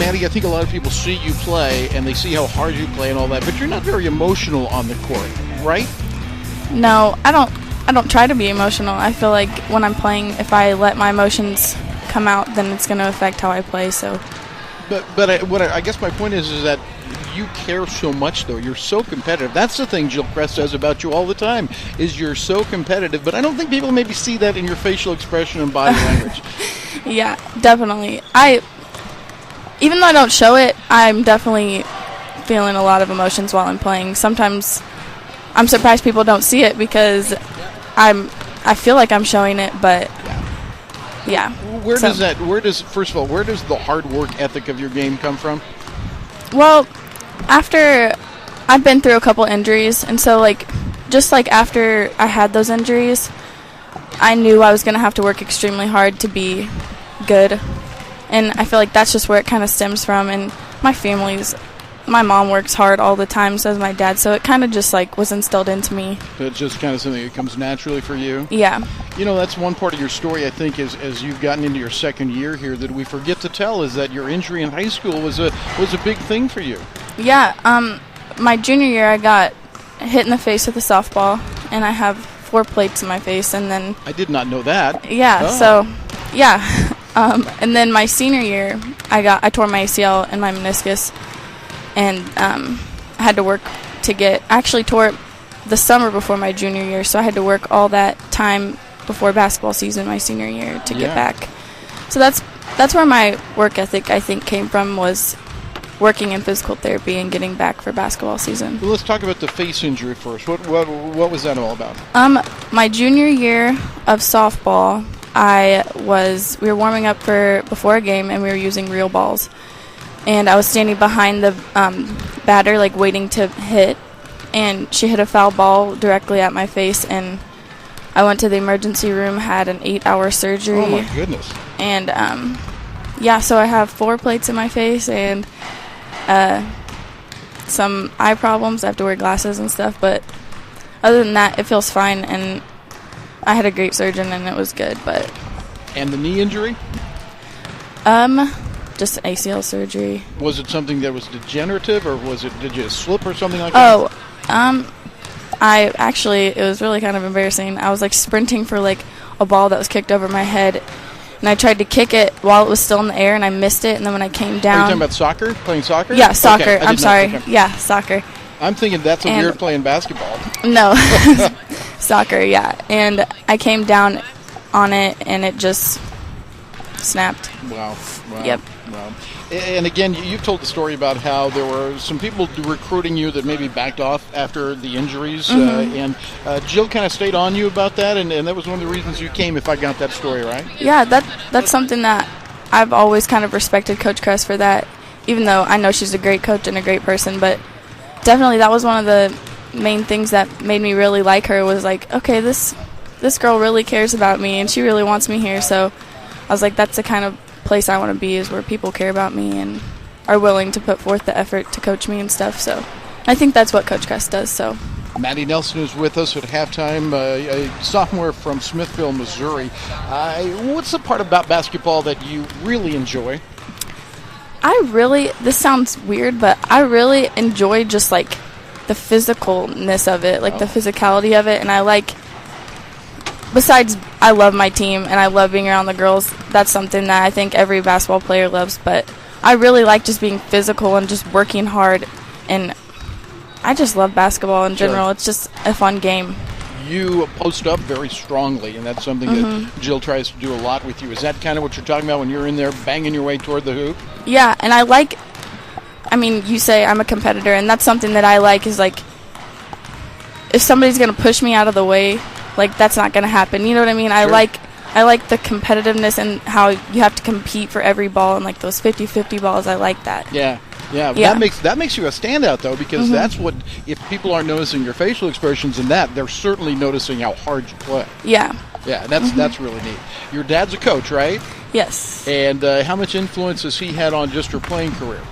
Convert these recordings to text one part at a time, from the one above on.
Maddie, I think a lot of people see you play and they see how hard you play and all that, but you're not very emotional on the court, right? No, I don't try to be emotional. I feel like when I'm playing, if I let my emotions come out, then it's going to affect how I play. So, I guess my point is that you care so much, though. You're so competitive. That's the thing Jill Crest says about you all the time, is you're so competitive. But I don't think people maybe see that in your facial expression and body language. Yeah, definitely. Even though I don't show it, I'm definitely feeling a lot of emotions while I'm playing. Sometimes I'm surprised people don't see it because I feel like I'm showing it, but yeah. First of all, where does the hard work ethic of your game come from? Well, after I've been through a couple injuries, and so just after I had those injuries, I knew I was going to have to work extremely hard to be good, and I feel like that's just where it kind of stems from. And my mom works hard all the time, so does my dad, so it kind of just was instilled into me. So it's just kind of something that comes naturally for you? Yeah. That's one part of your story, I think, as you've gotten into your second year here that we forget to tell, is that your injury in high school was a big thing for you. Yeah. My junior year, I got hit in the face with a softball, and I have 4 plates in my face, and then... I did not know that. Yeah, So, yeah. And then my senior year, I tore my ACL and my meniscus, and I had to work I actually tore it the summer before my junior year, so I had to work all that time before basketball season my senior year to get back. So that's where my work ethic, I think, came from, was working in physical therapy and getting back for basketball season. Well, let's talk about the face injury first. What was that all about? My junior year of softball, we were warming up before a game, and we were using real balls. And I was standing behind the batter, waiting to hit, and she hit a foul ball directly at my face, and I went to the emergency room, had an 8-hour surgery. Oh, my goodness. And, so I have 4 plates in my face and some eye problems. I have to wear glasses and stuff, but other than that, it feels fine, and I had a great surgeon, and it was good. But And the knee injury? Just ACL surgery. Was it something that was degenerative, or did you slip or something like that? It was really kind of embarrassing. I was sprinting for a ball that was kicked over my head, and I tried to kick it while it was still in the air, and I missed it, and then when I came down... Are you talking about soccer? Playing soccer? Yeah, soccer. Okay, I'm sorry. Okay. Yeah, soccer. I'm thinking that's weird playing basketball. No. Soccer, yeah. And I came down on it, and it just snapped. Wow. Yep. Wow. And again, you've told the story about how there were some people recruiting you that maybe backed off after the injuries, and Jill kind of stayed on you about that, and that was one of the reasons you came, if I got that story right. Yeah, that's something that I've always kind of respected Coach Crest for that, even though I know she's a great coach and a great person, but definitely that was one of the main things that made me really like her, was okay, this girl really cares about me, and she really wants me here, so I was that's the kind of place I want to be, is where people care about me and are willing to put forth the effort to coach me and stuff. So I think that's what Coach Crest does. So Maddie Nelson is with us at halftime, a sophomore from Smithville, Missouri. What's the part about basketball that you really enjoy? This sounds weird, but I really enjoy just the physicalness of it, the physicality of it, and besides, I love my team, and I love being around the girls. That's something that I think every basketball player loves, but I really like just being physical and just working hard, and I just love basketball in general. It's just a fun game. You post up very strongly, and that's something that Jill tries to do a lot with you. Is that kind of what you're talking about when you're in there banging your way toward the hoop? Yeah, and you say I'm a competitor, and that's something that I like, is if somebody's going to push me out of the way, that's not going to happen. You know what I mean? Sure. I like the competitiveness and how you have to compete for every ball, and those 50-50 balls. I like that. Yeah. That makes you a standout, though, because that's what, if people aren't noticing your facial expressions and that, they're certainly noticing how hard you play. Yeah. Yeah, that's really neat. Your dad's a coach, right? Yes. And how much influence has he had on just your playing career?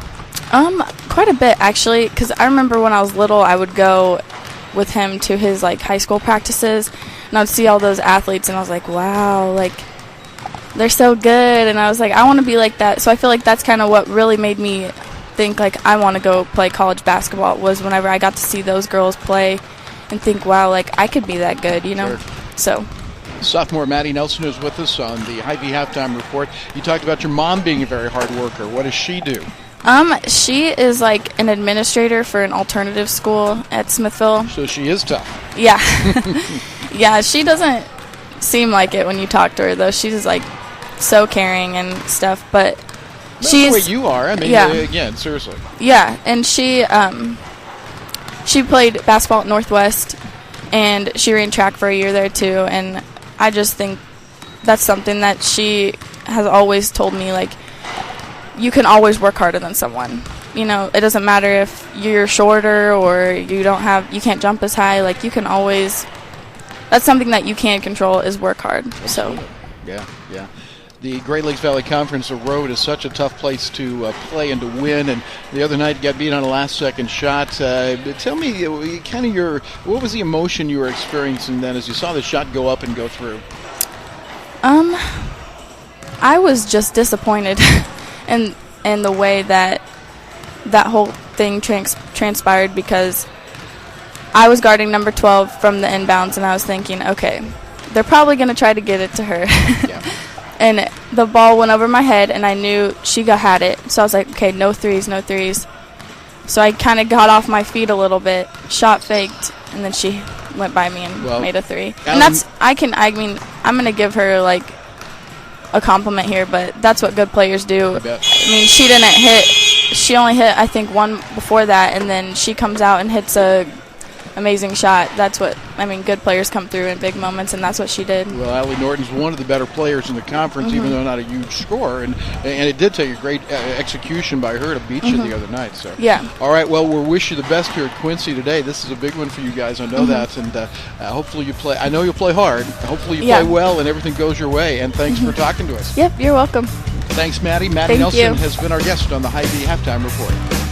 Quite a bit, actually, because I remember when I was little, I would go with him to his high school practices, and I'd see all those athletes, and I was like, wow, they're so good, and I was like, I want to be like that. So I feel like that's kind of what really made me think like I want to go play college basketball, was whenever I got to see those girls play and think, wow, like I could be that good, you know? Sure. So Sophomore Maddie Nelson is with us on the HyVee halftime report. You talked about your mom being a very hard worker. What does she do? She is like an administrator for an alternative school at Smithville. So she is tough. Yeah. Yeah, she doesn't seem like it when you talk to her, though. She's like so caring and stuff, but That's she's the way you are. I mean, yeah. Again, seriously. Yeah, and she played basketball at Northwest, and she ran track for a year there too, and I just think that's something that she has always told me, like, you can always work harder than someone. You know, it doesn't matter if you're shorter or you can't jump as high. Like, you can always, that's something that you can control, is work hard. Absolutely. So yeah. The Great Lakes Valley Conference, the road is such a tough place to play and to win. And the other night, you got beat on a last-second shot. Tell me, what was the emotion you were experiencing then as you saw the shot go up and go through? I was just disappointed in the way that whole thing transpired, because I was guarding number 12 from the inbounds, and I was thinking, okay, they're probably going to try to get it to her. Yeah. And the ball went over my head, and I knew she had it. So I was like, okay, no threes. So I kind of got off my feet a little bit, shot faked, and then she went by me and made a three. And I'm going to give her, like, a compliment here, but that's what good players do. I mean, she only hit, I think, one before that, and then she comes out and hits a amazing shot. That's what, good players come through in big moments, and that's what she did. Well, Allie Norton's one of the better players in the conference, even though not a huge scorer, and it did take a great execution by her to beat you the other night. So yeah. All right, well, we'll wish you the best here at Quincy today. This is a big one for you guys, I know that, and hopefully you play. I know you'll play hard. Hopefully you play well and everything goes your way, and thanks for talking to us. Yep, you're welcome. Thanks, Maddie. Maddie Nelson has been our guest on the HyVee halftime report.